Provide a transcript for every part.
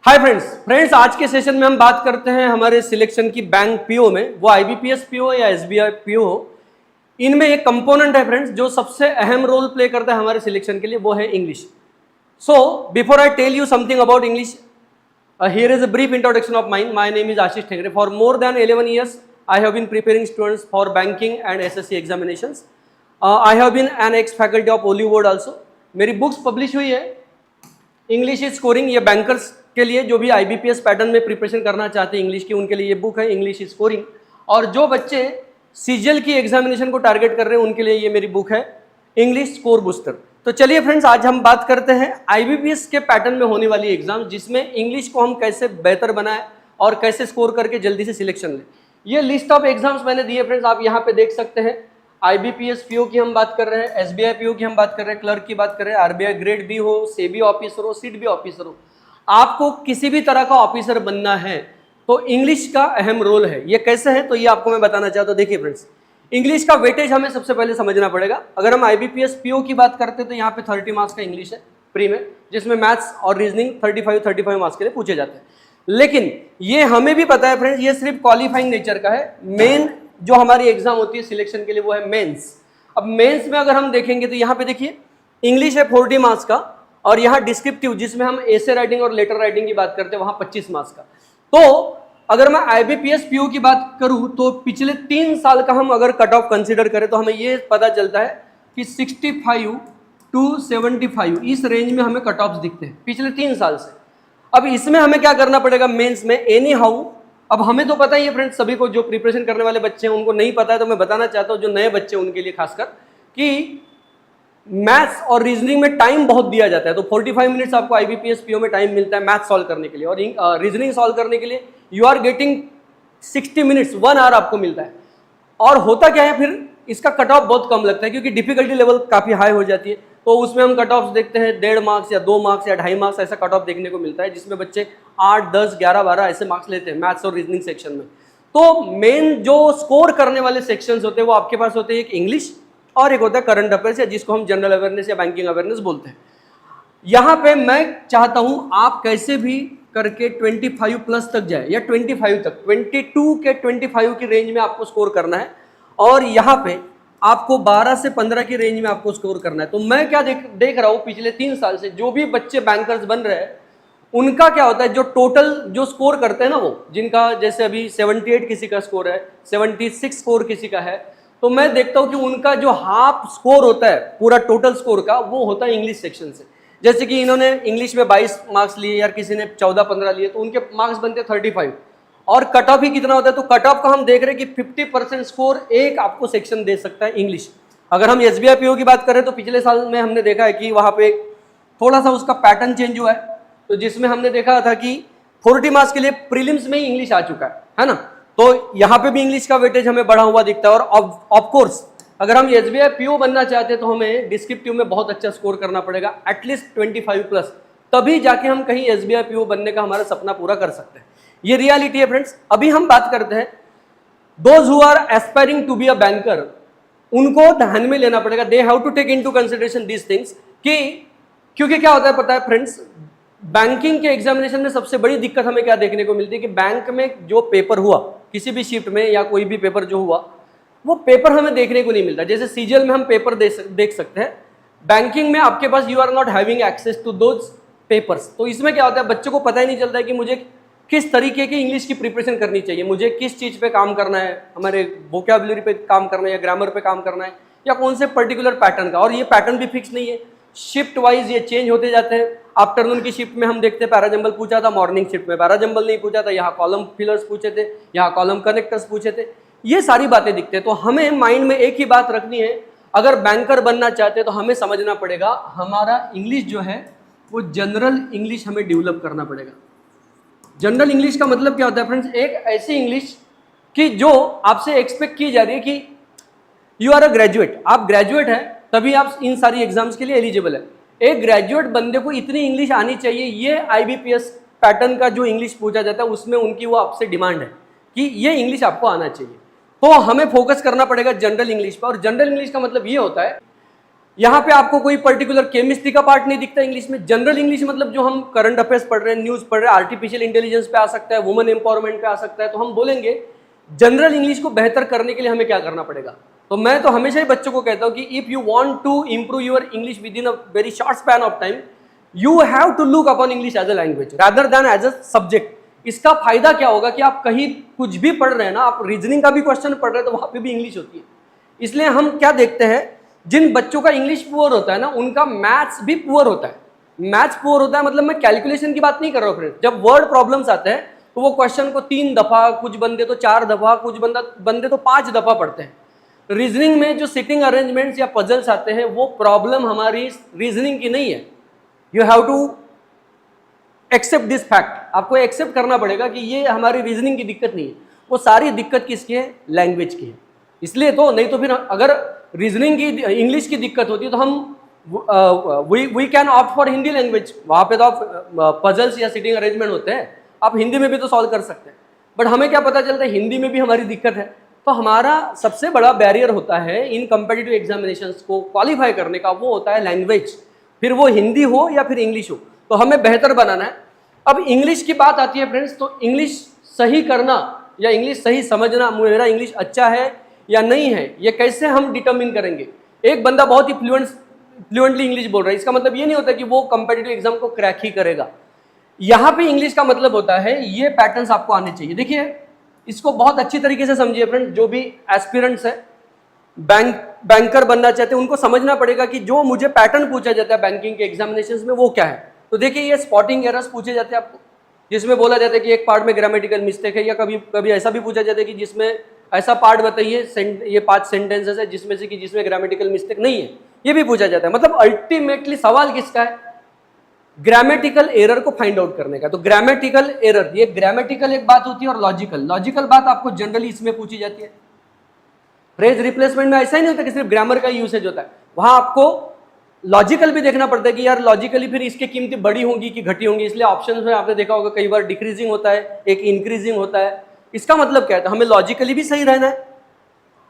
Hi friends आज के session में हम बात करते हैं हमारे सिलेक्शन की बैंक पीओ में, वो आईबीपीएस पीओ या एसबीआई पीओ हो। इनमें एक कंपोनेंट है फ्रेंड्स जो सबसे अहम रोल प्ले करता है हमारे सिलेक्शन के लिए, वो है English. So before I tell you something about English, here is a brief introduction of mine. My name is Ashish Thengre. For more than 11 years I have been preparing students for banking and SSC examinations. I have been an ex faculty of Hollywood also. मेरी books publish हुई है। English is scoring, ये bankers के लिए जो भी IBPS pattern में preparation करना चाहते हैं इंग्लिश की, उनके लिए ये बुक है इंग्लिश इज स्कोरिंग। और जो बच्चे सीजीएल की एग्जामिनेशन को टारगेट कर रहे हैं उनके लिए ये मेरी बुक है इंग्लिश स्कोर बूस्टर। तो चलिए फ्रेंड्स, आज हम बात करते हैं आईबीपीएस के पैटर्न में होने वाली एग्जाम, जिसमें इंग्लिश को हम कैसे बेहतर बनाएं और कैसे स्कोर करके जल्दी से सिलेक्शन लें। ये लिस्ट ऑफ एग्जाम्स मैंने दिए फ्रेंड्स, आप यहाँ पे देख सकते हैं। आईबीपीएस पीओ की हम बात कर रहे हैं, एसबीआई पीओ की हम बात कर रहे हैं, क्लर्क की बात कर रहे हैं, आरबीआई ग्रेड बी हो, सेबी ऑफिसर हो, सीट बी ऑफिसर हो। आपको किसी भी तरह का ऑफिसर बनना है तो इंग्लिश का अहम रोल है। ये कैसे है तो ये आपको मैं बताना चाहता हूँ। देखिए फ्रेंड्स, इंग्लिश का वेटेज हमें सबसे पहले समझना पड़ेगा। अगर हम आईबीपीएस पीओ की बात करते हैं तो यहाँ पे 30 मार्क्स का इंग्लिश है प्री में, जिसमें मैथ्स और रीजनिंग 35 मार्क्स के लिए पूछे जाते हैं। लेकिन ये हमें भी पता है फ्रेंड्स, ये सिर्फ क्वालिफाइंग नेचर का है। मेन जो हमारी एग्जाम होती है सिलेक्शन के लिए वो है मेंस। अब मेंस में अगर हम देखेंगे तो यहाँ पे देखिए इंग्लिश है 40 मार्क्स का, और यहाँ डिस्क्रिप्टिव जिसमें हम एसे राइटिंग और लेटर राइटिंग की बात करते हैं वहाँ 25 मार्क्स का। तो अगर मैं आईबीपीएस पीओ की बात करूं तो पिछले 3 साल का हम अगर कट ऑफ कंसीडर करें तो हमें ये पता चलता है कि 65 to 75 इस रेंज में हमें कट ऑफ्स दिखते हैं पिछले 3 साल से। अब इसमें हमें क्या करना पड़ेगा मेंस में, एनी हाउ। अब हमें तो पता ही है फ्रेंड्स, सभी को जो प्रिपरेशन करने वाले बच्चे हैं उनको नहीं पता है, तो मैं बताना चाहता हूँ जो नए बच्चे हैं उनके लिए खासकर, कि मैथ्स और रीजनिंग में टाइम बहुत दिया जाता है। तो 45 मिनट्स आपको आईबीपीएस पीओ में टाइम मिलता है मैथ्स सॉल्व करने के लिए, और रीजनिंग सॉल्व करने के लिए you are getting 60 minutes, 1 hour आपको मिलता है। और होता क्या है फिर, इसका कट ऑफ बहुत कम लगता है क्योंकि डिफिकल्टी लेवल काफ़ी हाई हो जाती है। तो उसमें हम कट ऑफ देखते हैं 1.5 मार्क्स या 2 मार्क्स या 2.5 मार्क्स, ऐसा कट ऑफ देखने को मिलता है, जिसमें बच्चे 8, 10, 11, 12 ऐसे मार्क्स लेते हैं मैथ्स और रीजनिंग सेक्शन में। तो मेन जो स्कोर करने वाले सेक्शंस होते हैं वो आपके पास होते हैं, एक इंग्लिश और एक होता है करंट अफेयर्स, या जिसको हम जनरल अवेयरनेस या बैंकिंग अवेयरनेस बोलते हैं। यहाँ पे मैं चाहता हूँ आप कैसे भी करके 25 प्लस तक जाए, या 25 तक, 22 के 25 की रेंज में आपको स्कोर करना है, और यहाँ पे आपको 12 से 15 की रेंज में आपको स्कोर करना है। तो मैं क्या देख रहा हूँ पिछले 3 साल से, जो भी बच्चे बैंकर्स बन रहे हैं उनका क्या होता है, जो टोटल जो स्कोर करते हैं ना, वो जिनका जैसे अभी 78 किसी का स्कोर है, 76 स्कोर किसी का है, तो मैं देखता हूँ कि उनका जो हाफ स्कोर होता है पूरा टोटल स्कोर का, वो होता है इंग्लिश सेक्शन से। जैसे कि इन्होंने इंग्लिश में 22 मार्क्स लिए, या किसी ने 14-15 लिए, तो उनके मार्क्स बनते हैं 35। और कट ऑफ ही कितना होता है, तो कट ऑफ का हम देख रहे हैं कि 50% स्कोर एक आपको सेक्शन दे सकता है इंग्लिश। अगर हम एसबीआई पीओ की बात करें तो पिछले साल में हमने देखा है कि वहाँ पे थोड़ा सा उसका पैटर्न चेंज हुआ है, तो जिसमें हमने देखा था कि 40 मार्क्स के लिए प्रीलिम्स में ही इंग्लिश आ चुका है ना। तो यहाँ पे भी इंग्लिश का वेटेज हमें बढ़ा हुआ दिखता है। और ऑफ कोर्स अगर हम एसबीआई पीओ बनना चाहते हैं तो हमें डिस्क्रिप्टिव में बहुत अच्छा स्कोर करना पड़ेगा, एटलीस्ट 25 प्लस, तभी जाके हम कहीं एसबीआई पीओ बनने का हमारा सपना पूरा कर सकते हैं। ये रियलिटी है फ्रेंड्स। अभी हम बात करते हैं those who are aspiring to be a banker, उनको ध्यान में लेना पड़ेगा, they have to take into consideration this things, कि क्योंकि क्या होता है पता है फ्रेंड्स, बैंकिंग के एग्जामिनेशन में सबसे बड़ी दिक्कत हमें क्या देखने को मिलती है कि बैंक में जो पेपर हुआ, किसी भी शिफ्ट में या कोई भी पेपर जो हुआ, वो पेपर हमें देखने को नहीं मिलता। जैसे सीजीएल में हम पेपर देख सकते हैं, बैंकिंग में आपके पास you are not having access to those papers. तो इसमें क्या होता है, बच्चों को पता ही नहीं चलता है कि मुझे किस तरीके की इंग्लिश की प्रिपरेशन करनी चाहिए, मुझे किस चीज़ पे काम करना है, हमारे वोकैबुलरी पे काम करना है या ग्रामर पे काम करना है, या कौन से पर्टिकुलर पैटर्न का। और ये पैटर्न भी फिक्स नहीं है, शिफ्ट वाइज ये चेंज होते जाते हैं। आफ्टरनून की शिफ्ट में हम देखते हैं पैराजंबल पूछा था, मॉर्निंग शिफ्ट में पैराजंबल नहीं पूछा था, यहाँ कॉलम फिलर्स पूछे थे, यहाँ कॉलम कनेक्टर्स पूछे थे। ये सारी बातें दिखते हैं। तो हमें माइंड में एक ही बात रखनी है, अगर बैंकर बनना चाहते हैं तो हमें समझना पड़ेगा हमारा इंग्लिश जो है वो जनरल इंग्लिश हमें डेवलप करना पड़ेगा। जनरल इंग्लिश का मतलब क्या होता है फ्रेंड्स, एक ऐसी इंग्लिश कि जो आपसे एक्सपेक्ट की जा रही है कि यू आर अ ग्रेजुएट, आप ग्रेजुएट हैं तभी आप इन सारी एग्जाम्स के लिए एलिजिबल है। एक ग्रेजुएट बंदे को इतनी इंग्लिश आनी चाहिए, ये आईबीपीएस पैटर्न का जो इंग्लिश पूछा जाता है उसमें उनकी वो आपसे डिमांड है कि ये इंग्लिश आपको आना चाहिए। तो हमें फोकस करना पड़ेगा जनरल इंग्लिश पर। और जनरल इंग्लिश का मतलब ये होता है, यहाँ पे आपको कोई पर्टिकुलर केमिस्ट्री का पार्ट नहीं दिखता इंग्लिश में। जनरल इंग्लिश मतलब जो हम करंट अफेयर्स पढ़ रहे हैं, न्यूज पढ़ रहे हैं, आर्टिफिशियल इंटेलिजेंस पे आ सकता है, वुमेन एम्पावरमेंट पे आ सकता है। तो हम बोलेंगे जनरल इंग्लिश को बेहतर करने के लिए हमें क्या करना पड़ेगा। तो मैं तो हमेशा ही बच्चों को कहता हूँ कि if you want to improve your English within a very short span of time, you have to look upon English as a language rather than as a subject. इसका फायदा क्या होगा कि आप कहीं कुछ भी पढ़ रहे हैं ना, आप रीजनिंग का भी क्वेश्चन पढ़ रहे हैं तो वहां पे भी इंग्लिश होती है। इसलिए हम क्या देखते हैं, जिन बच्चों का इंग्लिश पुअर होता है ना, उनका मैथ्स भी पुअर होता है। मैथ्स पुअर होता है मतलब मैं कैलकुलेशन की बात नहीं कर रहा हूँ फ्रेंड्स। जब वर्ड प्रॉब्लम्स आते हैं तो वो क्वेश्चन को 3 दफा, कुछ बंदे तो 4 दफा, कुछ बंदे तो 5 दफा पढ़ते हैं। रीजनिंग में जो सिटिंग अरेंजमेंट्स या पजल्स आते हैं वो प्रॉब्लम हमारी रीजनिंग की नहीं है। You have to accept this fact. आपको एक्सेप्ट करना पड़ेगा कि ये हमारी रीजनिंग की दिक्कत नहीं है, वो सारी दिक्कत किसकी है, लैंग्वेज की है। इसलिए तो नहीं तो फिर अगर रीजनिंग की इंग्लिश की दिक्कत होती है तो हम we can opt for Hindi language. वहां पे तो आप पजल्स या सिटिंग अरेंजमेंट होते हैं, आप हिंदी में भी तो सॉल्व कर सकते हैं। बट हमें क्या पता चलता है, हिंदी में भी हमारी दिक्कत है। तो हमारा सबसे बड़ा बैरियर होता है इन कम्पिटिटिव एग्जामिनेशंस को क्वालिफाई करने का, वो होता है लैंग्वेज। फिर वो हिंदी हो या फिर इंग्लिश हो, तो हमें बेहतर बनाना है। अब इंग्लिश की बात आती है फ्रेंड्स, तो इंग्लिश सही करना या इंग्लिश सही समझना, मेरा इंग्लिश अच्छा है या नहीं है, ये कैसे हम डिटरमिन करेंगे। एक बंदा बहुत ही फ्लुएंटली इंग्लिश बोल रहा है, इसका मतलब ये नहीं होता कि वो कम्पिटिटिव एग्जाम को क्रैक ही करेगा। यहाँ पे इंग्लिश का मतलब होता है ये पैटर्न्स आपको आने चाहिए। देखिए इसको बहुत अच्छी तरीके से समझिए फ्रेंड्स, जो भी एस्पिरेंट्स है, बैंकर बनना चाहते हैं, उनको समझना पड़ेगा कि जो मुझे पैटर्न पूछा जाता है बैंकिंग के एग्जामिनेशंस में वो क्या है। तो देखिए ये स्पॉटिंग एरर्स पूछे जाते हैं आपको, जिसमें बोला जाता है कि एक पार्ट में ग्रामेटिकल मिस्टेक है, या कभी कभी ऐसा भी पूछा जाता है कि जिसमें ऐसा पार्ट बताइए, ये 5 सेंटेंसेस है जिसमें से कि जिसमें ग्रामेटिकल मिस्टेक नहीं है, ये भी पूछा जाता है। मतलब अल्टीमेटली सवाल किसका है, ग्रामेटिकल एरर को फाइंड आउट करने का। तो ग्रामेटिकल एरर, ये ग्रामेटिकल एक बात होती है और लॉजिकल बात आपको जनरली इसमें पूछी जाती है। फ्रेज रिप्लेसमेंट में ऐसा ही नहीं होता कि सिर्फ ग्रामर का यूसेज होता है, वहां आपको लॉजिकल भी देखना पड़ता है कि यार लॉजिकली फिर इसकी कीमतें बड़ी होंगी कि घटी होंगी। इसलिए ऑप्शंस में आपने देखा होगा कई बार डिक्रीजिंग होता है, एक इंक्रीजिंग होता है। इसका मतलब क्या है, तो हमें लॉजिकली भी सही रहना है।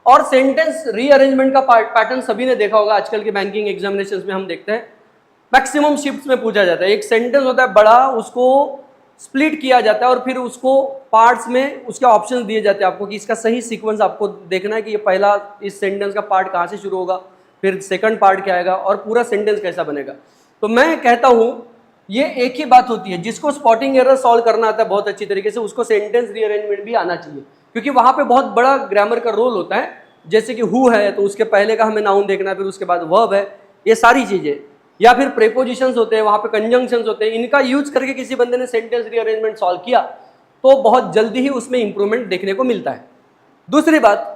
और सेंटेंस रीअरेंजमेंट का पैटर्न सभी ने देखा होगा, आजकल के बैंकिंग एग्जामिनेशंस में हम देखते हैं मैक्सिमम शिफ्ट्स में पूछा जाता है। एक सेंटेंस होता है बड़ा, उसको स्प्लिट किया जाता है और फिर उसको पार्ट्स में उसके ऑप्शंस दिए जाते हैं आपको कि इसका सही सीक्वेंस आपको देखना है कि ये पहला इस सेंटेंस का पार्ट कहाँ से शुरू होगा, फिर सेकंड पार्ट क्या आएगा और पूरा सेंटेंस कैसा बनेगा। तो मैं कहता हूँ ये एक ही बात होती है, जिसको स्पॉटिंग एरर सॉल्व करना आता है बहुत अच्छी तरीके से, उसको सेंटेंस रीअरेंजमेंट भी आना चाहिए, क्योंकि वहां पे बहुत बड़ा ग्रामर का रोल होता है। जैसे कि हु है तो उसके पहले का हमें नाउन देखना है, फिर उसके बाद वर्ब है, ये सारी चीजें, या फिर प्रेपोजिशंस होते हैं, वहां पे कंजंक्शंस होते हैं। इनका यूज करके किसी बंदे ने सेंटेंस रीअरेंजमेंट सॉल्व किया तो बहुत जल्दी ही उसमें इंप्रूवमेंट देखने को मिलता है। दूसरी बात,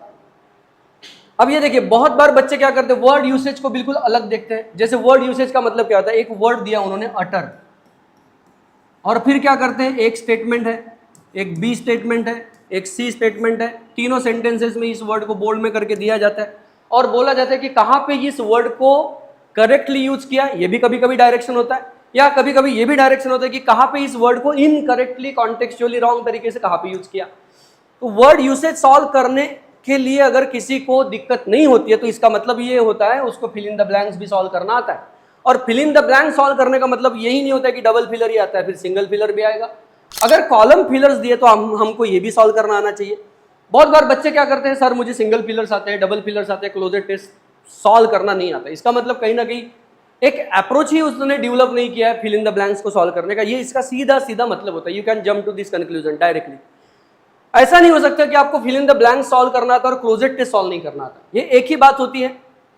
अब ये देखिए बहुत बार बच्चे क्या करते हैं, वर्ड यूसेज को बिल्कुल अलग देखते हैं। जैसे वर्ड यूसेज का मतलब क्या होता है, एक वर्ड दिया उन्होंने अटर, और फिर क्या करते हैं, एक स्टेटमेंट है, एक बी स्टेटमेंट है, एक सी स्टेटमेंट है। तीनों सेंटेंसेस में इस वर्ड को बोल्ड में करके दिया जाता है और बोला जाता है कि कहां पे इस वर्ड को करेक्टली यूज किया। ये भी कभी कभी डायरेक्शन होता है, या कभी कभी ये भी डायरेक्शन होता है कि कहां पे इस वर्ड को इनकरेक्टली कॉन्टेक्चुअली रॉन्ग तरीके से कहां पे यूज किया। तो वर्ड यूसेज सॉल्व करने के लिए अगर किसी को दिक्कत नहीं होती है तो इसका मतलब ये होता है उसको फिल इन द ब्लैंक्स भी सॉल्व करना आता है। और fill in the blank solve करने का मतलब यही नहीं होता है कि डबल फिलर ही आता है, फिर सिंगल फिलर भी आएगा। अगर कॉलम फिलर्स दिए तो हमको ये भी सॉल्व करना आना चाहिए। बहुत बार बच्चे क्या करते हैं, सर मुझे सिंगल फिलर्स आते हैं, डबल फिलर्स आते हैं, क्लोजर टेस्ट सॉल्व करना नहीं आता। इसका मतलब कहीं ना कहीं एक अप्रोच ही उसने डेवलप नहीं किया है फिल इन द ब्लैंक्स को सॉल्व करने का। ये इसका सीधा सीधा मतलब होता है, you can jump to this conclusion directly. ऐसा नहीं हो सकता कि आपको fill in the blank solve करना आता और क्लोजेट टेस्ट सॉल्व नहीं करना आता। ये एक ही बात होती है,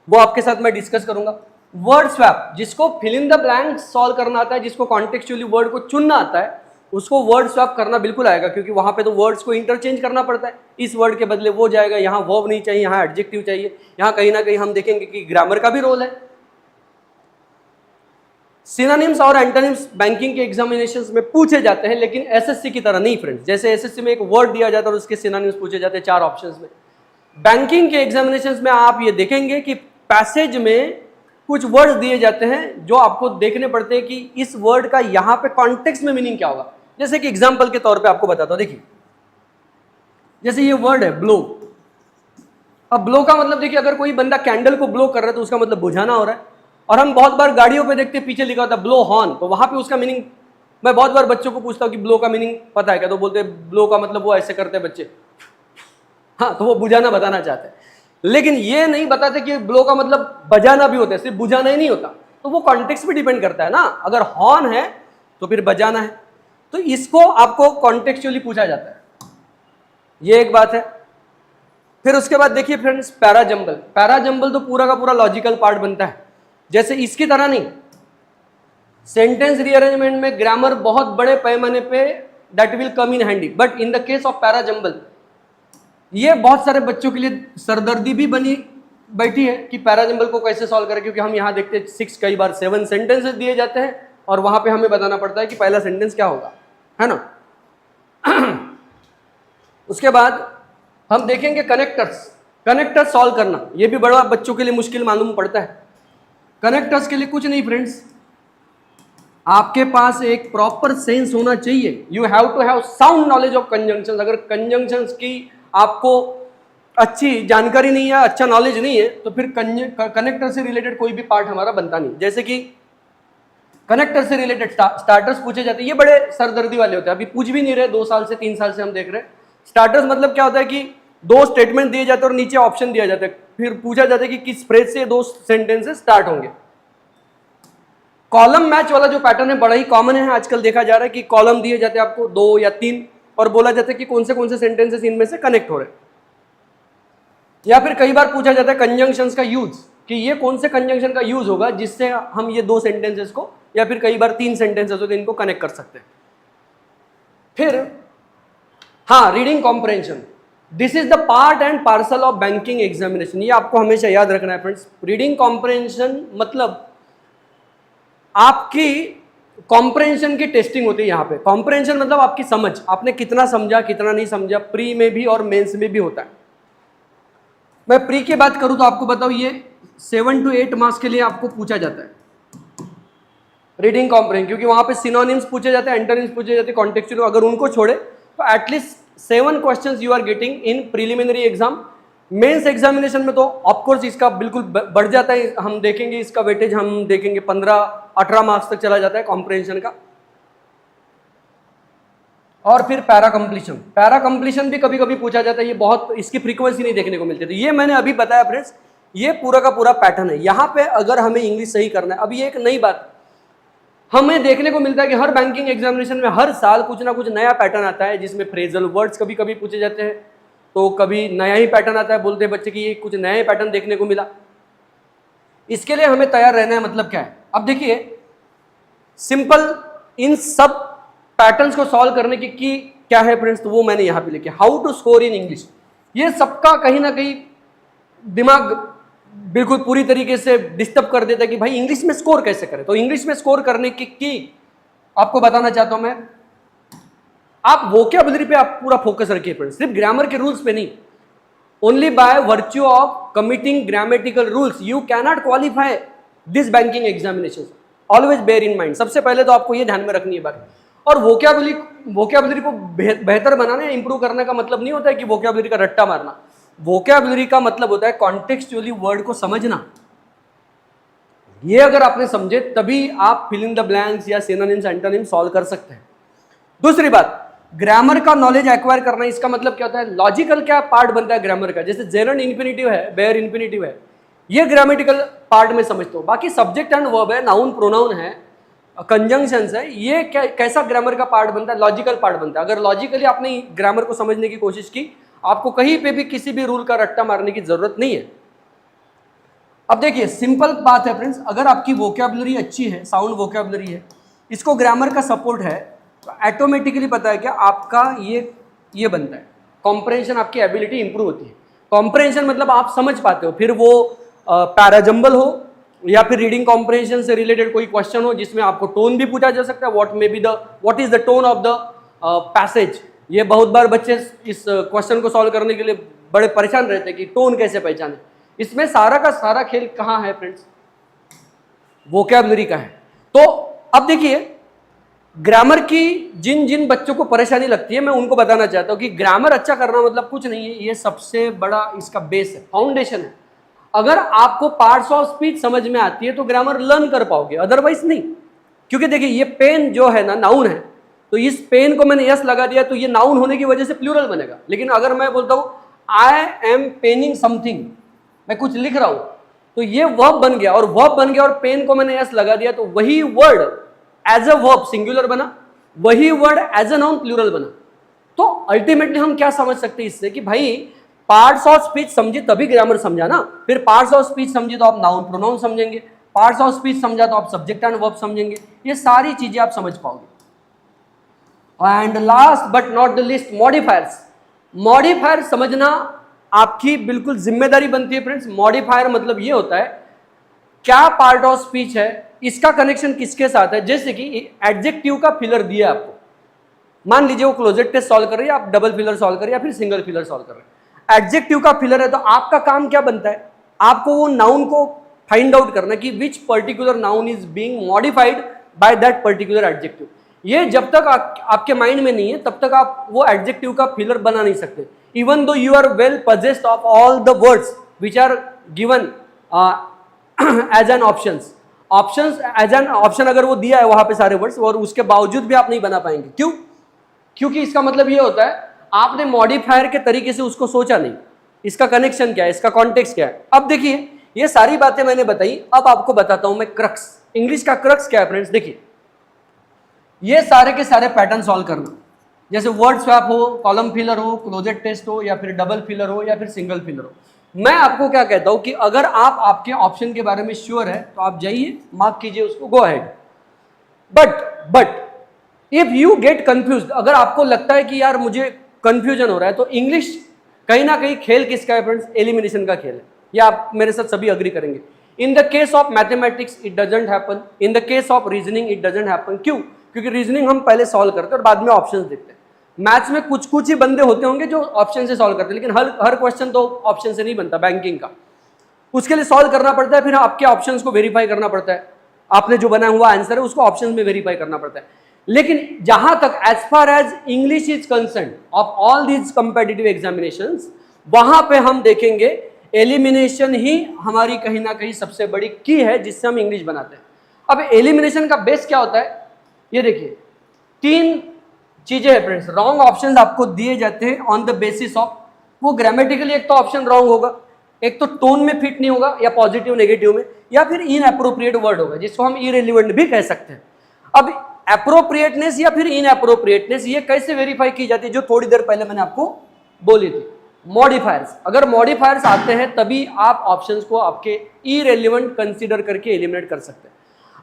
वो आपके साथ मैं डिस्कस करूंगा। वर्ड स्वैप, जिसको fill in the blank solve करना आता है, जिसको कॉन्टेक्चुअली वर्ड को चुनना आता है, उसको वर्ड स्वैप करना बिल्कुल आएगा, क्योंकि वहां पे तो वर्ड्स को इंटरचेंज करना पड़ता है। इस वर्ड के बदले वो जाएगा, यहाँ वर्ब नहीं चाहिए, यहाँ एडजेक्टिव चाहिए। यहाँ कहीं ना कहीं हम देखेंगे कि ग्रामर का भी रोल है। सिनोनिम्स और एंटोनिम्स बैंकिंग के एग्जामिनेशंस में पूछे जाते हैं, लेकिन एसएससी की तरह नहीं फ्रेंड्स। जैसे एसएससी में एक वर्ड दिया जाता है और उसके सिनोनिम्स पूछे जाते हैं 4 ऑप्शंस में, बैंकिंग के एग्जामिनेशंस में आप ये देखेंगे कि पैसेज में कुछ वर्ड्स दिए जाते हैं जो आपको देखने पड़ते हैं कि इस वर्ड का यहाँ पे कॉन्टेक्स्ट में मीनिंग क्या होगा। जैसे कि एग्जाम्पल के तौर पर आपको बताता हूं, देखिए जैसे ये वर्ड है ब्लो। अब ब्लो का मतलब देखिए, अगर कोई बंदा कैंडल को ब्लो कर रहा है तो उसका मतलब बुझाना हो रहा है। और हम बहुत बार गाड़ियों पे देखते हैं पीछे लिखा होता है ब्लो हॉर्न, तो वहां पे उसका मीनिंग, मैं बहुत बार बच्चों को पूछता हूँ कि ब्लो का मीनिंग पता है क्या, तो बोलते हैं ब्लो का मतलब वो ऐसे करते हैं बच्चे, हाँ, तो वो बुझाना बताना चाहते हैं। लेकिन ये नहीं बताते कि ब्लो का मतलब बजाना भी होता है, सिर्फ बुझाना ही नहीं होता। तो वो कॉन्टेक्स्ट पे डिपेंड करता है ना, अगर हॉर्न है तो फिर बजाना है, तो इसको आपको कॉन्टेक्चुअली पूछा जाता है, ये एक बात है। फिर उसके बाद देखिए फ्रेंड्स, पैराजंबल। पैराजंबल तो पूरा का पूरा लॉजिकल पार्ट बनता है, जैसे इसकी तरह नहीं। सेंटेंस रीअरेंजमेंट में ग्रामर बहुत बड़े पैमाने पे that will come in handy, but in the case of parajumble ये बहुत सारे बच्चों के लिए सरदर्दी भी बनी बैठी है कि पैराजंबल को कैसे सॉल्व करें, क्योंकि हम यहाँ देखते हैं 6 कई बार 7 सेंटेंसेस दिए जाते हैं और वहां पे हमें बताना पड़ता है कि पहला सेंटेंस क्या होगा, है ना। उसके बाद हम देखेंगे कनेक्टर्स। कनेक्टर्स सॉल्व करना ये भी बड़ा बच्चों के लिए मुश्किल मालूम पड़ता है। कनेक्टर्स के लिए कुछ नहीं फ्रेंड्स, आपके पास एक प्रॉपर सेंस होना चाहिए। You have to have sound knowledge of conjunctions. अगर कंजंक्शंस की आपको अच्छी जानकारी नहीं है, अच्छा नॉलेज नहीं है, तो फिर कनेक्टर से रिलेटेड कोई भी पार्ट हमारा बनता नहीं। जैसे कि कनेक्टर से रिलेटेड स्टार्टर्स पूछे जाते हैं, ये बड़े सरदर्दी वाले होते हैं, अभी पूछ भी नहीं रहे, 2 साल से 3 साल से हम देख रहे हैं। स्टार्टर्स मतलब क्या होता है कि 2 स्टेटमेंट दिए जाते हैं और नीचे ऑप्शन दिया जाता है, फिर पूछा जाता है कि किस फ्रेज से 2 सेंटेंसेस स्टार्ट होंगे। कॉलम मैच वाला जो पैटर्न है बड़ा ही कॉमन है, आजकल देखा जा रहा है कि कॉलम दिए जाते हैं आपको 2 या 3 और बोला जाता है कि कौन से सेंटेंसेस इनमें से कनेक्ट हो रहे हैं। या फिर कई बार पूछा जाता है कंजंक्शंस का यूज, कि ये कौन से कंजंक्शन का यूज होगा जिससे हम ये 2 सेंटेंसेस को, या फिर कई बार 3 सेंटेंसेस होते हैं, इनको कनेक्ट कर सकते हैं। फिर हाँ, reading comprehension, this is the part and parcel of banking examination. ये आपको हमेशा याद रखना है फ्रेंड्स। रीडिंग कॉम्प्रहेंशन मतलब आपकी कॉम्प्रहेंशन की टेस्टिंग होती है यहाँ पे। कॉम्प्रहेंशन मतलब आपकी समझ, आपने कितना समझा कितना नहीं समझा, प्री में भी और मेंस में भी होता है। मैं प्री की बात करूं तो आपको बताओ, ये 7 to 8 मार्क्स के लिए आपको पूछा जाता है रीडिंग कॉम्प्रहेंशन, क्योंकि वहां पे सिनोनिम्स पूछे जाते हैं, एंटोनिम्स पूछे जाते हैं, कॉन्टेक्चुअल। अगर उनको छोड़े तो at least 7 questions you are getting in preliminary exam. Mains examination में तो ऑफकोर्स इसका बिल्कुल बढ़ जाता है, हम देखेंगे इसका वेटेज, हम देखेंगे 15-18 मार्क्स तक चला जाता है कॉम्प्रहेंशन का। और फिर पैरा कंप्लीशन। पैरा कंप्लीशन भी कभी कभी पूछा जाता है, ये बहुत, इसकी फ्रीक्वेंसी नहीं देखने को मिलती है। तो ये मैंने अभी बताया फ्रेंड्स, ये पूरा का पूरा पैटर्न है। यहाँ पे अगर हमें इंग्लिश सही करना है, अभी एक नई बात हमें देखने को मिलता है कि हर बैंकिंग एग्जामिनेशन में हर साल कुछ ना कुछ नया पैटर्न आता है, जिसमें फ्रेजल वर्ड्स कभी कभी पूछे जाते हैं, तो कभी नया ही पैटर्न आता है, बोलते हैं बच्चे कि ये कुछ नया ही पैटर्न देखने को मिला। इसके लिए हमें तैयार रहना है। मतलब क्या है, अब देखिए सिंपल इन सब पैटर्न्स को सॉल्व करने की क्या है फ्रेंड्स, तो वो मैंने यहाँ पे लिखे, how to score in English. ये सबका कहीं ना कहीं दिमाग बिल्कुल पूरी तरीके से डिस्टर्ब कर देता है कि भाई इंग्लिश में स्कोर कैसे करें। तो इंग्लिश में स्कोर करने की आपको बताना चाहता हूं मैं। आप वोकैबुलरी पे आप पूरा फोकस रखिए फ्रेंड्स, सिर्फ ग्रामर के रूल्स पे नहीं। Only by virtue of committing grammatical rules you cannot qualify this banking examination, always bear in mind. सबसे पहले तो आपको ये ध्यान में रखनी है बात। और वोकैबुलरी को बेहतर बनाना या इंप्रूव करने का मतलब नहीं होता है कि वोकैबुलरी का रट्टा मारना। वोकैबुलरी का मतलब होता है कॉन्टेक्चुअली वर्ड को समझना। ये अगर आपने समझे तभी आप फिल इन द ब्लैंक्स या सिनोनिम्स एंटोनिम्स सॉल्व कर सकते हैं। दूसरी बात, ग्रामर का नॉलेज एक्वायर करना, इसका मतलब क्या होता है, लॉजिकल क्या पार्ट बनता है ग्रामर का। जैसे जेरंड इंफिनिटिव है, बेयर इंफिनिटिव है, ये ग्रामेटिकल पार्ट में समझते हो। बाकी सब्जेक्ट एंड वर्ब है, नाउन प्रोनाउन है, कंजंक्शंस है, ये कैसा ग्रामर का पार्ट बनता है, लॉजिकल पार्ट बनता है। अगर लॉजिकली आपने ग्रामर को समझने की कोशिश की, आपको कहीं पे भी किसी भी रूल का रट्टा मारने की जरूरत नहीं है। अब देखिए सिंपल बात है फ्रेंड्स, अगर आपकी वोकैबुलरी अच्छी है, साउंड वोकैबुलरी है, इसको ग्रामर का सपोर्ट है, तो ऑटोमेटिकली पता है क्या आपका ये बनता है, कॉम्प्रहेंशन, आपकी एबिलिटी इंप्रूव होती है। कॉम्प्रहेंशन मतलब आप समझ पाते हो, फिर वो पैराजंबल हो या फिर रीडिंग कॉम्प्रहेंशन से रिलेटेड कोई क्वेश्चन हो जिसमें आपको टोन भी पूछा जा सकता है, what is the tone of the passage. ये बहुत बार बच्चे इस क्वेश्चन को सॉल्व करने के लिए बड़े परेशान रहते हैं कि टोन कैसे पहचाने। इसमें सारा का सारा खेल कहाँ है फ्रेंड्स, वोकैबुलरी का है। तो अब देखिए ग्रामर की जिन जिन बच्चों को परेशानी लगती है मैं उनको बताना चाहता हूं कि ग्रामर अच्छा करना मतलब कुछ नहीं है, ये सबसे बड़ा इसका बेस है, फाउंडेशन है। अगर आपको पार्ट्स ऑफ स्पीच समझ में आती है तो ग्रामर लर्न कर पाओगे, अदरवाइज नहीं। क्योंकि देखिए ये पेन जो है ना, नाउन है, तो इस पेन को मैंने यस लगा दिया तो ये नाउन होने की वजह से प्लूरल बनेगा। लेकिन अगर मैं बोलता हूं आई एम पेनिंग समथिंग, मैं कुछ लिख रहा हूं, तो ये वर्ब बन गया, और वर्ब बन गया और पेन को मैंने यस लगा दिया, तो वही word as a verb singular बना, वही word as a noun plural बना। तो अल्टीमेटली हम क्या समझ सकते हैं इससे कि भाई पार्ट्स ऑफ स्पीच समझे तभी ग्रामर समझा ना, फिर पार्ट्स ऑफ स्पीच समझे तो आप नाउन प्रोनाउन समझेंगे, पार्ट्स ऑफ स्पीच समझा तो आप सब्जेक्ट एंड वर्ब समझेंगे, ये सारी चीजें आप समझ पाओगे। And last but not the list, modifiers. Modifier समझना आपकी बिल्कुल जिम्मेदारी बनती है फ्रेंड्स। मॉडिफायर मतलब ये होता है क्या पार्ट ऑफ स्पीच है, इसका कनेक्शन किसके साथ है। जैसे कि एडजेक्टिव का फिलर दिया आपको, मान लीजिए वो क्लोजेट टेस्ट सॉल्व कर रही है, आप डबल फिलर सॉल्व कर रहे हैं या फिर सिंगल फिलर सॉल्व कर रहे हैं, एडजेक्टिव का फिलर है, तो आपका काम क्या बनता है, आपको वो नाउन को फाइंड आउट करना कि which particular noun is being modified by that particular adjective. ये जब तक आपके माइंड में नहीं है तब तक आप वो एडजेक्टिव का फिलर बना नहीं सकते, even though you are well possessed of all the words which are given as an options as an option, अगर वो दिया है वहां पे सारे वर्ड्स, और उसके बावजूद भी आप नहीं बना पाएंगे। क्यों? क्योंकि इसका मतलब ये होता है आपने मॉडिफायर के तरीके से उसको सोचा नहीं। इसका कनेक्शन क्या है, इसका कॉन्टेक्स्ट क्या है। अब देखिए ये सारी बातें मैंने बताई, अब आपको बताता हूं मैं क्रक्स। इंग्लिश का क्रक्स क्या है फ्रेंड्स, देखिए ये सारे के सारे पैटर्न सॉल्व करना, जैसे वर्ड स्वैप हो, कॉलम फिलर हो, क्लोजेट टेस्ट हो, या फिर डबल फिलर हो, या फिर सिंगल फिलर हो। मैं आपको क्या कहता हूं कि अगर आप आपके ऑप्शन के बारे में श्योर है तो आप जाइए, मार्क कीजिए उसको, go ahead. But if you get confused, अगर आपको लगता है कि यार मुझे कंफ्यूजन हो रहा है, तो इंग्लिश कहीं ना कहीं खेल किसका है फ्रेंड्स, एलिमिनेशन का खेल है। ये आप मेरे साथ सभी अग्री करेंगे। In the case of mathematics it doesn't happen, in the case of reasoning it doesn't happen. क्यों? क्योंकि रीजनिंग हम पहले सॉल्व करते हैं और बाद में ऑप्शंस देखते हैं। मैथ्स में कुछ कुछ ही बंदे होते होंगे जो ऑप्शन से सॉल्व करते हैं, लेकिन हर क्वेश्चन तो ऑप्शन से नहीं बनता। बैंकिंग का उसके लिए सॉल्व करना पड़ता है, फिर आपके ऑप्शंस को वेरीफाई करना पड़ता है, आपने जो बनाया हुआ आंसर है उसको ऑप्शंस में वेरीफाई करना पड़ता है। लेकिन जहां तक as far as English is concern of all these competitive examinations, वहां पे हम देखेंगे एलिमिनेशन ही हमारी कहीं ना कहीं सबसे बड़ी की है जिससे हम इंग्लिश बनाते हैं। अब एलिमिनेशन का बेस क्या होता है, ये देखिए तीन चीजें हैं फ्रेंड्स। रॉन्ग ऑप्शंस आपको दिए जाते हैं ऑन द बेसिस ऑफ, वो ग्रामेटिकली एक तो ऑप्शन रॉन्ग होगा, एक तो टोन में फिट नहीं होगा या पॉजिटिव नेगेटिव में, या फिर इनएप्रोप्रिएट वर्ड होगा जिसको हम इरेलीवेंट भी कह सकते हैं। अब एप्रोप्रिएटनेस या फिर इनएप्रोप्रिएटनेस ये कैसे वेरीफाई की जाती है, जो थोड़ी देर पहले मैंने आपको बोली थी। मॉडिफायर्स, अगर मॉडिफायर्स आते हैं तभी आप ऑप्शंस को आपके इरेलीवेंट कंसीडर करके एलिमिनेट कर सकते हैं।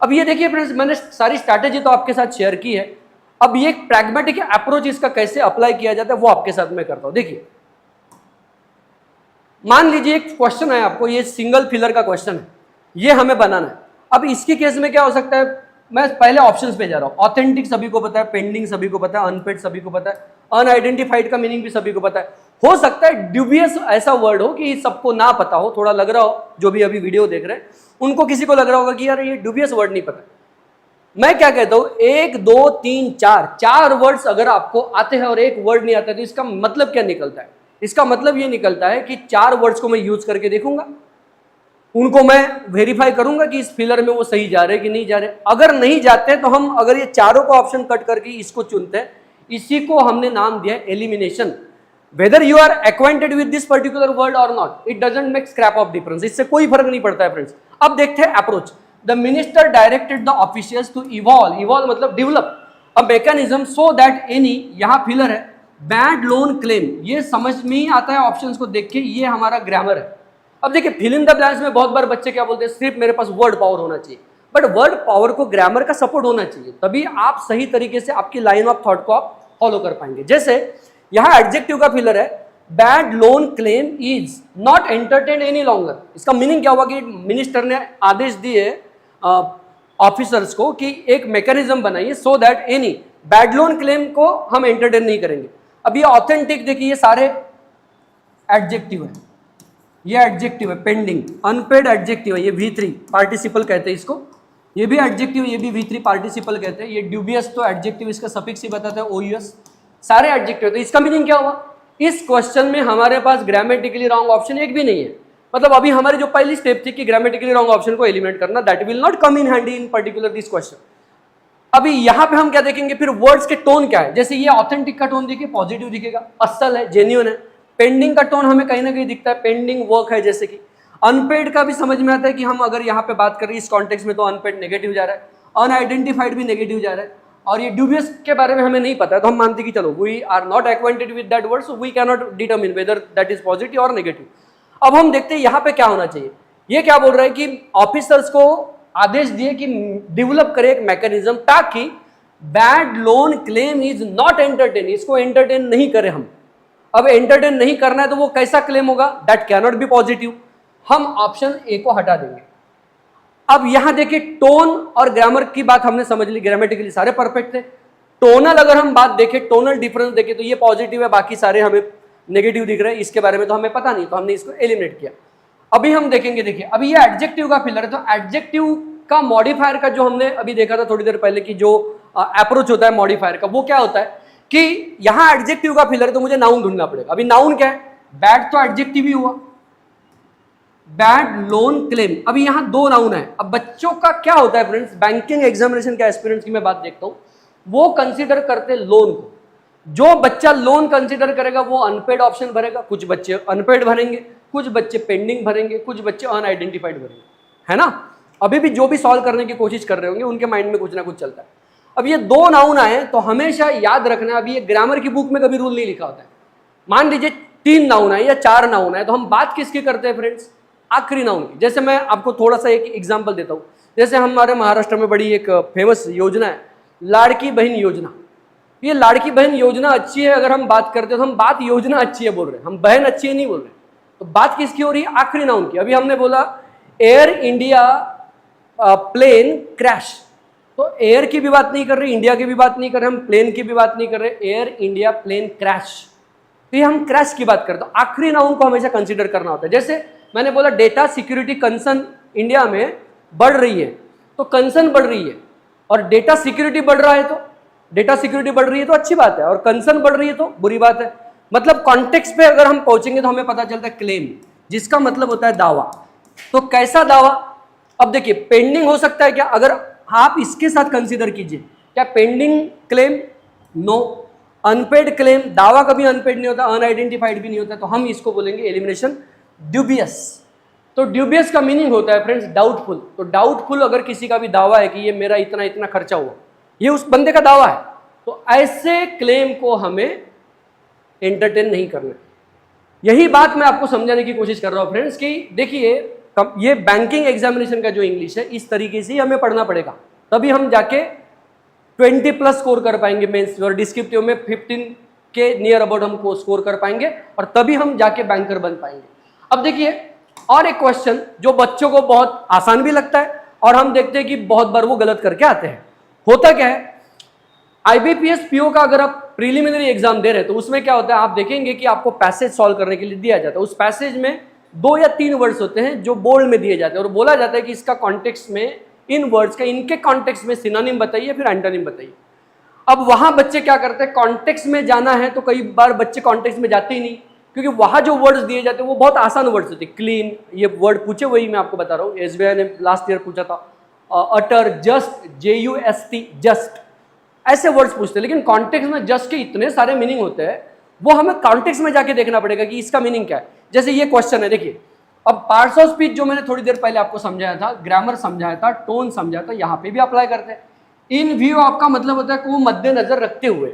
अब ये देखिए फ्रेंड्स, मैंने सारी स्ट्रैटेजी तो आपके साथ शेयर की है। अब ये प्रैग्मेटिक अप्रोच इसका कैसे अप्लाई किया जाता है वो आपके साथ मैं करता हूं। देखिए मान लीजिए एक क्वेश्चन है आपको, ये सिंगल फिलर का क्वेश्चन है, ये हमें बनाना है। अब इसके केस में क्या हो सकता है, मैं पहले ऑप्शंस पे जा रहा हूं। ऑथेंटिक सभी को पता है, पेंडिंग सभी को पता है, अनपेड सभी को पता है, अनआइडेंटिफाइड का मीनिंग भी सभी को पता है। हो सकता है ड्यूबियस ऐसा वर्ड हो कि सबको ना पता हो, थोड़ा लग रहा हो, जो भी अभी वीडियो देख रहे हैं उनको किसी को लग रहा होगा कि यार ये ड्यूबियस वर्ड नहीं पता। मैं क्या कहता हूं, 1 2 3 4 वर्ड्स अगर आपको आते हैं और एक वर्ड नहीं आता है, तो इसका मतलब क्या निकलता है, इसका मतलब ये निकलता है कि 4 वर्ड्स को मैं यूज करके देखूंगा, उनको मैं वेरीफाई करूंगा कि इस फिलर में वो सही जा रहे कि नहीं जा रहे। अगर नहीं जाते तो हम अगर ये चारों को ऑप्शन कट करके इसको चुनते हैं, इसी को हमने नाम दिया elimination. Whether you are acquainted with this particular word और not, it doesn't make scrap of difference, इससे कोई फर्क नहीं पड़ता है फ्रेंड्स। अब देखते हैं approach. The minister directed the officials to evolve मतलब develop a mechanism so that any, यहां फिलर है, बैड लोन क्लेम, ये समझ में ही आता है ऑप्शंस को देख के, ये हमारा ग्रामर है। अब देखिए फिल इन द ब्लैंक्स में बहुत बार बच्चे क्या बोलते हैं, सिर्फ मेरे पास वर्ड पावर होना चाहिए, बट वर्ड पावर को ग्रामर का सपोर्ट होना चाहिए, तभी आप सही तरीके से आपकी लाइन ऑफ थॉट को आप फॉलो कर पाएंगे। जैसे यहां एडजेक्टिव का फिलर है, bad loan claim is not entertain any longer. इसका मीनिंग क्या हुआ कि मिनिस्टर ने आदेश दिए ऑफिसर्स को कि एक मैकेनिज्म बनाइए सो that any bad loan claim को हम एंटरटेन नहीं करेंगे। अब ये ऑथेंटिक देखिए, ये सारे एडजेक्टिव है, ये एडजेक्टिव है, पेंडिंग अनपेड एडजेक्टिव है, ये V3 पार्टिसिपल कहते हैं इसको, ये भी एडजेक्टिव, ये भी V3 पार्टिसिपल कहते हैं। ये ड्यूबियस तो एडजेक्टिव इसका सफिक्स ही बताता है, OUS, सारे एडजेक्टिव। तो इसका मीनिंग क्या हुआ? इस क्वेश्चन में हमारे पास ग्रामेटिकली रॉन्ग ऑप्शन एक भी नहीं है। मतलब अभी हमारी जो पहली स्टेप थी कि ग्रामेटिकली रॉन्ग ऑप्शन को एलिमिनेट करना, that will not come in handy in particular this question. अभी यहां पे हम क्या देखेंगे, फिर वर्ड्स के टोन क्या है। जैसे ये ऑथेंटिक का टोन देखिए, पॉजिटिव दिखेगा, असल है, जेन्युइन है। पेंडिंग का टोन हमें कहीं ना कहीं दिखता है, पेंडिंग वर्क है जैसे कि। अनपेड का भी समझ में आता है कि हम अगर यहाँ पे बात करें इस कॉन्टेक्स्ट में तो अनपेड नेगेटिव जा रहा है, अनआइडेंटिफाइड भी नेगेटिव जा रहा है। और ये ड्यूबियस के बारे में हमें नहीं पता है तो हम मानते कि चलो we are not acquainted with that word, so we can not determine whether that is positive और नेगेटिव। अब हम देखते हैं यहाँ पे क्या होना चाहिए। ये क्या बोल रहा है कि ऑफिसर्स को आदेश दिए कि डेवलप करे एक मैकेनिज्म ताकि bad loan claim is not entertain, इसको एंटरटेन नहीं करें हम। अब एंटरटेन नहीं करना है तो वो कैसा क्लेम होगा, that can not be positive. हम ऑप्शन ए को हटा देंगे। अब यहां देखिए टोन और ग्रामर की बात हमने समझ ली, ग्रामेटिकली सारे परफेक्ट थे। टोनल अगर हम बात देखें, टोनल डिफरेंस देखें तो ये पॉजिटिव है, बाकी सारे हमें नेगेटिव दिख रहे हैं। इसके बारे में तो हमें पता नहीं, तो हमने इसको एलिमिनेट किया। अभी हम देखेंगे, देखिए अभी ये एडजेक्टिव का फिलर है, तो एडजेक्टिव का मॉडिफायर का जो हमने अभी देखा था थोड़ी देर पहले की जो अप्रोच होता है मॉडिफायर का, वो क्या होता है कि यहां एडजेक्टिव का फिलर है तो मुझे नाउन ढूंढना पड़ेगा। अभी नाउन क्या है, बैड तो एडजेक्टिव ही हुआ, बैड लोन क्लेम। अभी यहां दो नाउन है। अब बच्चों का क्या होता है फ्रेंड्स, बैंकिंग एग्जामिनेशन के एस्पिरेंट्स की मैं बात देखता हूं, वो कंसीडर करते लोन को। जो बच्चा लोन कंसीडर करेगा वो अनपेड ऑप्शन भरेगा, कुछ बच्चे अनपेड भरेंगे, कुछ बच्चे पेंडिंग भरेंगे, कुछ बच्चे अनआइडेंटिफाइड भरेंगे, है ना। अभी भी जो भी सॉल्व करने की कोशिश कर रहे होंगे उनके माइंड में कुछ ना कुछ चलता है। अब ये दो नाउन आए तो हमेशा याद रखना, अभी ये ग्रामर की बुक में कभी रूल नहीं लिखा होता है। मान लीजिए 3 नाउन है या 4 नाउन है, तो हम बात किसकी करते हैं फ्रेंड्स, आखिरी नाउन की। जैसे मैं आपको थोड़ा सा एक एग्जांपल देता हूँ। जैसे हमारे महाराष्ट्र में बड़ी एक फेमस योजना है, लाड़की बहन योजना। ये लाड़की बहन योजना अच्छी है अगर हम बात करते हैं तो हम बात योजना अच्छी है बोल रहे हैं, हम बहन अच्छी है नहीं बोल रहे। तो बात किसकी हो रही है, आखिरी नाउन की। अभी हमने बोला एयर इंडिया प्लेन क्रैश, तो एयर की भी बात नहीं कर रहे, इंडिया की भी बात नहीं कर रहे, हम प्लेन की भी बात नहीं कर रहे, एयर इंडिया प्लेन क्रैश। तो ये हम क्रैश की बात करते हैं। आखिरी नाउन को हमेशा कंसीडर करना होता है। जैसे मैंने बोला डेटा सिक्योरिटी कंसर्न इंडिया में बढ़ रही है, तो कंसर्न बढ़ रही है और डेटा सिक्योरिटी बढ़ रहा है, तो डेटा सिक्योरिटी बढ़ रही है तो अच्छी बात है, और कंसर्न बढ़ रही है तो बुरी बात है। मतलब कॉन्टेक्स्ट पे अगर हम पहुंचेंगे तो हमें पता चलता है क्लेम, जिसका मतलब होता है दावा। तो कैसा दावा, अब देखिए पेंडिंग हो सकता है क्या, अगर आप इसके साथ कंसीडर कीजिए, क्या pending claim, no. Unpaid claim, दावा कभी अनपेड नहीं होता, अनआइडेंटिफाइड भी नहीं होता, तो हम इसको बोलेंगे एलिमिनेशन ड्यूबियस। तो ड्यूबियस का मीनिंग होता है फ्रेंड्स डाउटफुल। तो डाउटफुल अगर किसी का भी दावा है कि ये मेरा इतना इतना खर्चा हुआ, ये उस बंदे का दावा है, तो ऐसे क्लेम को हमें एंटरटेन नहीं करना। यही बात मैं आपको समझाने की कोशिश कर रहा हूं फ्रेंड्स कि देखिए ये बैंकिंग एग्जामिनेशन का जो इंग्लिश है इस तरीके से ही हमें पढ़ना पड़ेगा, तभी हम जाके 20+ स्कोर कर पाएंगे मेंस और डिस्क्रिप्टिव में 15 के नियर अबाउट हम स्कोर कर पाएंगे, और तभी हम जाके बैंकर बन पाएंगे। अब देखिए और एक क्वेश्चन जो बच्चों को बहुत आसान भी लगता है और हम देखते हैं कि बहुत बार वो गलत करके आते हैं। होता क्या है, IBPS PO का अगर आप प्रीलिमिनरी एग्जाम दे रहे हैं तो उसमें क्या होता है, आप देखेंगे कि आपको पैसेज सॉल्व करने के लिए दिया जाता है। उस पैसेज में 2 या 3 वर्ड्स होते हैं जो बोल्ड में दिए जाते हैं और बोला जाता है कि इसका कॉन्टेक्स्ट में, इन वर्ड्स का इनके कॉन्टेक्स्ट में सिनोनिम बताइए फिर एंटोनिम बताइए। अब वहां बच्चे क्या करते हैं, कॉन्टेक्स्ट में जाना है तो कई बार बच्चे कॉन्टेक्स्ट में जाते ही नहीं, क्योंकि वहां जो वर्ड्स दिए जाते हैं वो बहुत आसान वर्ड्स होते हैं। क्लीन, ये वर्ड पूछे वही मैं आपको बता रहा हूँ, SBI ने लास्ट ईयर पूछा था। अटर, जस्ट, JUST, जस्ट, ऐसे वर्ड्स पूछते हैं। लेकिन कॉन्टेक्स्ट में जस्ट के इतने सारे मीनिंग होते हैं, वो हमें कॉन्टेक्स्ट में जाके देखना पड़ेगा कि इसका मीनिंग क्या है। जैसे ये क्वेश्चन है, देखिए अब पार्ट्स ऑफ स्पीच जो मैंने थोड़ी देर पहले आपको समझाया था, ग्रामर समझाया था, टोन समझाया था, यहाँ पे भी अप्लाई करते हैं। इन व्यू ऑफ का मतलब होता है कि वो मद्देनजर रखते हुए,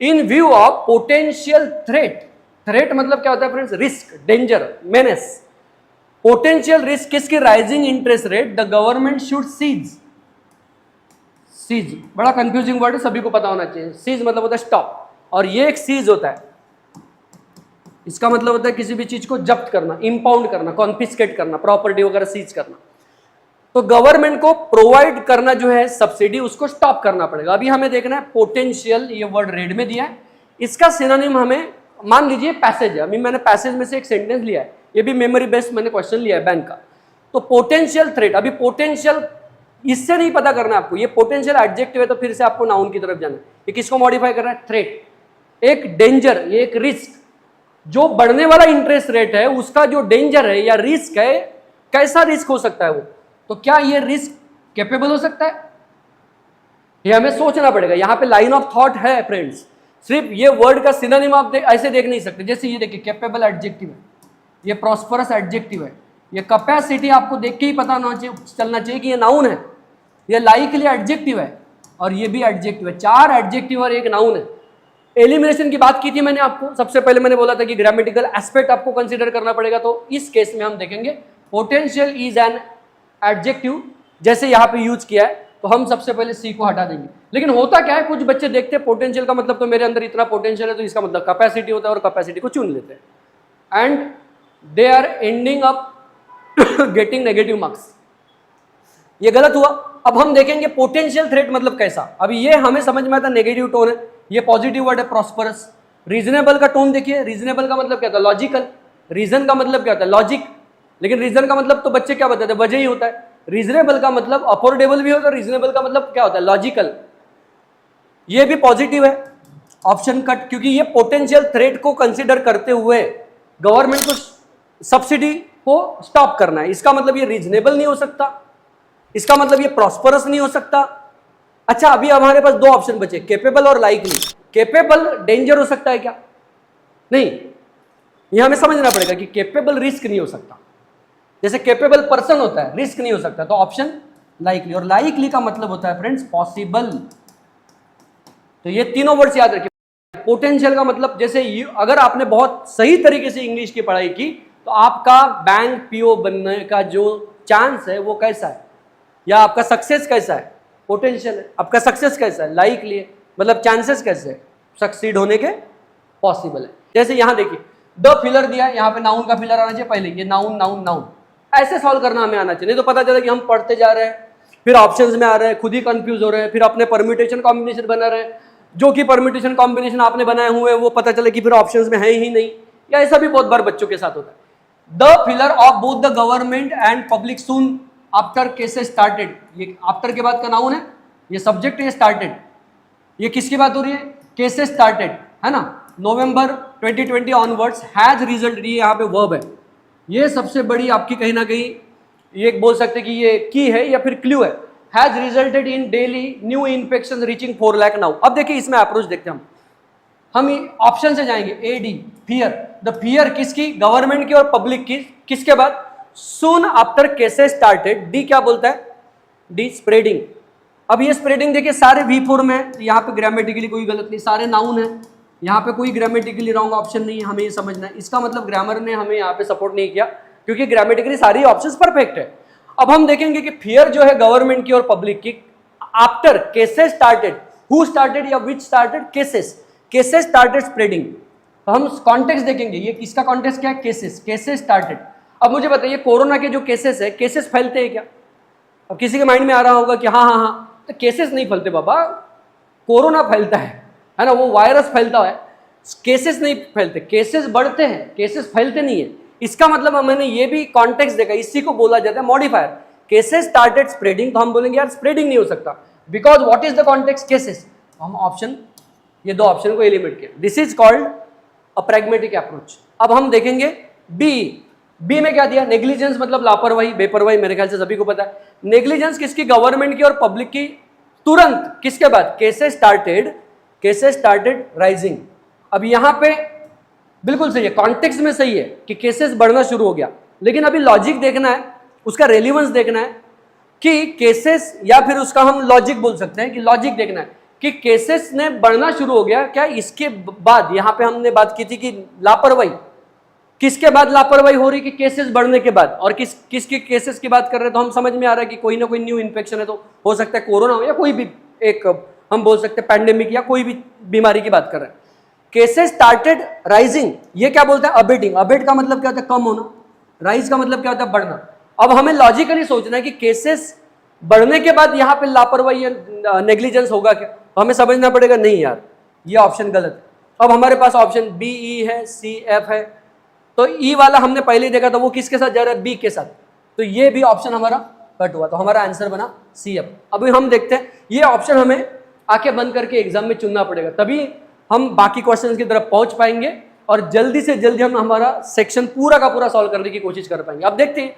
in view of potential threat. Threat मतलब क्या होता है friends, risk, danger, menace. Potential risk किसकी, rising interest rate, the government should cease. Cease बड़ा कंफ्यूजिंग वर्ड है, सभी को पता होना चाहिए। सीज मतलब होता है स्टॉप, और ये एक सीज होता है, इसका मतलब होता है किसी भी चीज को जब्त करना, इंपाउंड करना, कॉन्फिस्केट करना, प्रॉपर्टी वगैरह सीज करना। तो गवर्नमेंट को प्रोवाइड करना जो है सब्सिडी, उसको स्टॉप करना पड़ेगा। अभी हमें देखना है पोटेंशियल, ये वर्ड रेड में दिया है, इसका सिनोनिम हमें, मान लीजिए पैसेज है, अभी मैंने पैसेज में से एक सेंटेंस लिया है, ये भी मेमोरी बेस्ड मैंने क्वेश्चन लिया है बैंक का। तो पोटेंशियल थ्रेट, अभी पोटेंशियल इससे नहीं पता करना आपको, ये पोटेंशियल एडजेक्टिव है तो फिर से आपको नाउन की तरफ जाना है। ये किसको मॉडिफाई कर रहा है? थ्रेट, एक डेंजर, ये एक रिस्क, जो बढ़ने वाला इंटरेस्ट रेट है उसका जो डेंजर है या रिस्क है, कैसा रिस्क हो सकता है वो, तो क्या ये रिस्क कैपेबल हो सकता है? ये हमें सोचना पड़ेगा। यहां पे लाइन ऑफ थॉट है फ्रेंड्स, सिर्फ ये वर्ड का सिनोनिम आप ऐसे देख नहीं सकते। जैसे ये देखिए कैपेबल एडजेक्टिव है, ये प्रॉस्परस एडजेक्टिव है, ये कैपेसिटी आपको देख के ही पता चलना चाहिए कि ये नाउन है, ये लाइकली एडजेक्टिव है और ये भी एडजेक्टिव है। 4 एडजेक्टिव और एक नाउन है। एलिमिनेशन की बात की थी मैंने आपको, सबसे पहले मैंने बोला था कि ग्रामेटिकल एस्पेक्ट आपको कंसीडर करना पड़ेगा, तो इस केस में हम देखेंगे पोटेंशियल इज एन एडजेक्टिव, जैसे यहाँ पे यूज किया है तो हम सबसे पहले सी को हटा देंगे। लेकिन होता क्या है, कुछ बच्चे देखते हैं पोटेंशियल का मतलब तो मेरे अंदर इतना पोटेंशियल है तो इसका मतलब कैपेसिटी होता है और कैपेसिटी को चुन लेते हैं and they are ending up getting negative marks. ये गलत हुआ। अब हम देखेंगे पोटेंशियल थ्रेट मतलब कैसा। अभी ये हमें समझ में आता नेगेटिव टोन है, ये पॉजिटिव वर्ड है प्रॉस्परस। रीजनेबल का टोन देखिए, रीजनेबल का मतलब क्या होता है? लॉजिकल। रीजन का मतलब क्या होता है? लॉजिक। लेकिन रीजन का मतलब तो बच्चे क्या बताते हैं? वजह ही होता है। रीजनेबल का मतलब अफोर्डेबल भी होता है, रीजनेबल का मतलब क्या होता है? लॉजिकल। ये भी पॉजिटिव है, ऑप्शन कट, क्योंकि ये पोटेंशियल थ्रेट को कंसिडर करते हुए गवर्नमेंट को सब्सिडी को स्टॉप करना है। इसका मतलब ये रीजनेबल नहीं हो सकता, इसका मतलब ये प्रॉस्परस नहीं हो सकता। अच्छा, अभी हमारे पास 2 ऑप्शन बचे, केपेबल और लाइकली। केपेबल डेंजर हो सकता है क्या? नहीं, ये हमें समझना पड़ेगा कि केपेबल रिस्क नहीं हो सकता। जैसे केपेबल पर्सन होता है, रिस्क नहीं हो सकता, तो ऑप्शन लाइकली। और लाइकली का मतलब होता है फ्रेंड्स पॉसिबल। तो ये तीनों वर्ड्स याद रखिए। पोटेंशियल का मतलब, जैसे अगर आपने बहुत सही तरीके से इंग्लिश की पढ़ाई की तो आपका बैंक पीओ बनने का जो चांस है वो कैसा है, या आपका सक्सेस कैसा है? पोटेंशियल है। आपका सक्सेस कैसा है? लाइकली है। मतलब चांसेस कैसे है सक्सीड होने के? पॉसिबल है। जैसे यहां देखिए द फिलर दिया है, यहाँ पे नाउन का फिलर आना चाहिए पहले, ये नाउन नाउन नाउन, ऐसे सॉल्व करना हमें आना चाहिए। नहीं तो पता चला कि हम पढ़ते जा रहे हैं, फिर ऑप्शंस में आ रहे हैं, खुद ही कंफ्यूज हो रहे हैं, फिर अपने परम्यूटेशन कॉम्बिनेशन बना रहे हैं, जो कि परम्यूटेशन कॉम्बिनेशन आपने बनाए हुए हैं वो पता चले कि फिर ऑप्शंस में है ही नहीं, या ऐसा भी बहुत बार बच्चों के साथ होता है। The filler of both the government and public soon after cases started. ये आफ्टर के बाद का नाउन है, ये सब्जेक्ट है, स्टार्टेड। ये किसकी बात हो रही है? केसेस स्टार्टेड, है ना। नवंबर 2020 ऑनवर्ड्स हैज रिजल्ट, ये यहाँ पे वर्ब है। ये सबसे बड़ी आपकी कहीं ना कहीं ये बोल सकते कि ये की है या फिर क्लू है। Has resulted in daily new infection reaching 4 lakh now. अब देखिए इसमें अप्रोच देखते हैं हम ऑप्शन से जाएंगे। A D fear, the fear किसकी? गवर्नमेंट की और पब्लिक की। किसके बाद? Soon after cases started. D क्या बोलता है? D spreading. अब ये स्प्रेडिंग देखिए सारे V4 में है, यहाँ पे ग्रामेटिकली कोई गलत नहीं, सारे नाउन है, यहाँ पे कोई ग्रामेटिकली रॉन्ग ऑप्शन नहीं है, हमें ये समझना है। इसका मतलब ग्रामर ने हमें यहाँ पे सपोर्ट नहीं किया, क्योंकि ग्रामेटिकली सारी ऑप्शंस परफेक्ट है। अब हम देखेंगे कि फियर जो है गवर्नमेंट की और पब्लिक की, after cases started, who started या which started? Cases, cases started spreading. तो हम कॉन्टेक्स्ट देखेंगे, ये किसका कॉन्टेक्स्ट क्या है? Cases, cases started. अब मुझे बताइए कोरोना के जो केसेस है, केसेस फैलते हैं क्या? अब किसी के माइंड में आ रहा होगा कि हाँ हाँ हाँ, तो केसेस नहीं फैलते बाबा, कोरोना फैलता है ना, वो वायरस फैलता है, केसेस नहीं फैलते, केसेस बढ़ते हैं, केसेस फैलते नहीं है। इसका मतलब मैंने ये भी कॉन्टेक्स्ट देखा, इसी को बोला जाता है मॉडिफायर। केसेस स्टार्टेड स्प्रेडिंग, तो हम बोलेंगे यार स्प्रेडिंग नहीं हो सकता, because what is the context? Cases. तो हम ऑप्शन, ये 2 ऑप्शन को एलिमिनेट किया। This is called a pragmatic approach. अब हम देखेंगे बी। बी में क्या दिया? नेग्लिजेंस मतलब लापरवाही, बेपरवाही, मेरे ख्याल से सभी को पता है। नेग्लिजेंस किसकी? गवर्नमेंट की और पब्लिक की। तुरंत किसके बाद? Cases started, cases started rising. अब यहां पे बिल्कुल सही है, कॉन्टेक्स्ट में सही है कि केसेस बढ़ना शुरू हो गया, लेकिन अभी लॉजिक देखना है, उसका रेलिवेंस देखना है कि केसेस, या फिर उसका हम लॉजिक बोल सकते हैं कि लॉजिक देखना है कि केसेस ने बढ़ना शुरू हो गया क्या। इसके बाद यहां पे हमने बात की थी कि लापरवाही, किसके बाद लापरवाही हो रही? कि केसेस बढ़ने के बाद। और किसके केसेस की बात कर रहे हैं? तो हम समझ में आ रहा है कि कोई ना कोई न्यू इन्फेक्शन है, तो हो सकता है कोरोना हो या कोई भी एक हम बोल सकते हैं पैंडेमिक या कोई भी बीमारी की बात कर रहे हैं। केसेस स्टार्टेड राइजिंग, ये क्या बोलता है? अबेटिंग। अबेट का मतलब क्या होता है? कम होना। राइज का मतलब क्या होता है? बढ़ना। अब हमें लॉजिकली सोचना है कि केसेस बढ़ने के बाद यहाँ पे लापरवाही या नेग्लिजेंस होगा क्या? तो हमें समझना पड़ेगा नहीं यार, ये ऑप्शन गलत है। अब हमारे पास ऑप्शन बी, ई है, सी, एफ है। तो ई वाला हमने पहले देखा था, वो किसके साथ जा रहा है? बी के साथ। तो ये भी ऑप्शन हमारा कट हुआ, तो हमारा आंसर बना सी। अभी हम देखते हैं, ये ऑप्शन हमें आंखें बंद करके एग्जाम में चुनना पड़ेगा, तभी हम बाकी क्वेश्चंस की तरफ पहुंच पाएंगे और जल्दी से जल्दी हम हमारा सेक्शन पूरा का पूरा सॉल्व करने की कोशिश कर पाएंगे। अब देखते हैं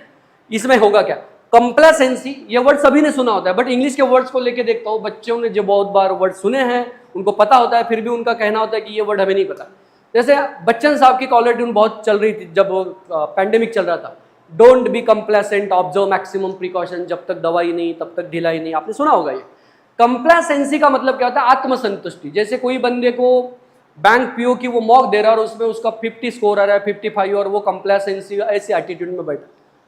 इसमें होगा क्या। कंप्लेसेंसी, ये वर्ड सभी ने सुना होता है, बट इंग्लिश के वर्ड्स को लेके देखता हूँ, बच्चों ने जो बहुत बार वर्ड सुने हैं उनको पता होता है, फिर भी उनका कहना होता है कि ये वर्ड हमें नहीं पता। जैसे बच्चन साहब की कॉलर ट्यून बहुत चल रही थी जब पैंडेमिक चल रहा था, don't be complacent, observe maximum precaution, जब तक दवाई नहीं तब तक ढिलाई नहीं, आपने सुना होगा ये। कंप्लेसेंसी का मतलब क्या होता है? आत्मसंतुष्टि। जैसे कोई बंदे को बैंक पीओ की वो मॉक दे रहा है और उसमें उसका 50 स्कोर आ रहा है, 55, और वो कंप्लेसेंसी ऐसे एटीट्यूड में बैठा,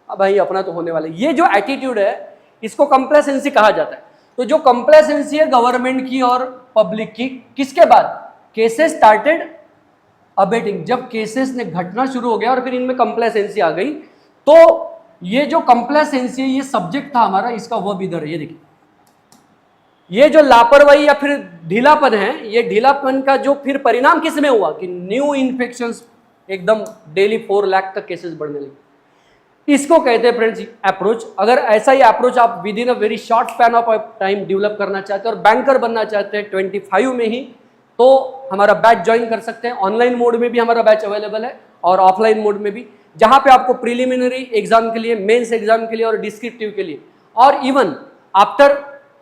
अब भाई अपना तो होने वाला है, ये जो एटीट्यूड है इसको कंप्लेसेंसी कहा जाता है। तो जो कंप्लेसेंसी है गवर्नमेंट की और पब्लिक की, किसके बाद? केसेस स्टार्टेड अबेटिंग, जब केसेस ने घटना शुरू हो गया और फिर इनमें कंप्लेसेंसी आ गई, तो ये जो कंप्लेसेंसी है ये सब्जेक्ट था हमारा, इसका वर्ब इधर है, ये देखिए। ये जो लापरवाही या फिर ढीलापन है, ये ढीलापन का जो फिर परिणाम किस में हुआ कि न्यू इन्फेक्शंस एकदम डेली 4 लाख तक केसेस बढ़ने लगे। इसको कहते हैं फ्रेंड्स अप्रोच। अगर ऐसा ही अप्रोच आप with in a very short span of time develop करना चाहते हैं और बैंकर बनना चाहते हैं 25 में ही, तो हमारा बैच ज्वाइन कर सकते हैं। ऑनलाइन मोड में भी हमारा बैच अवेलेबल है और ऑफलाइन मोड में भी, जहां पे आपको प्रिलिमिनरी एग्जाम के लिए, मेंस एग्जाम के लिए और डिस्क्रिप्टिव के लिए, और even after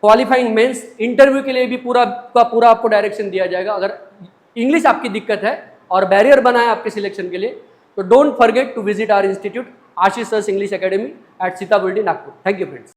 qualifying mains interview के लिए भी पूरा का पूरा आपको डायरेक्शन दिया जाएगा। अगर इंग्लिश आपकी दिक्कत है और बैरियर बना है आपके सिलेक्शन के लिए, तो don't forget to visit our institute Ashish sir's English academy at Sitabardi Nagpur. Thank you friends.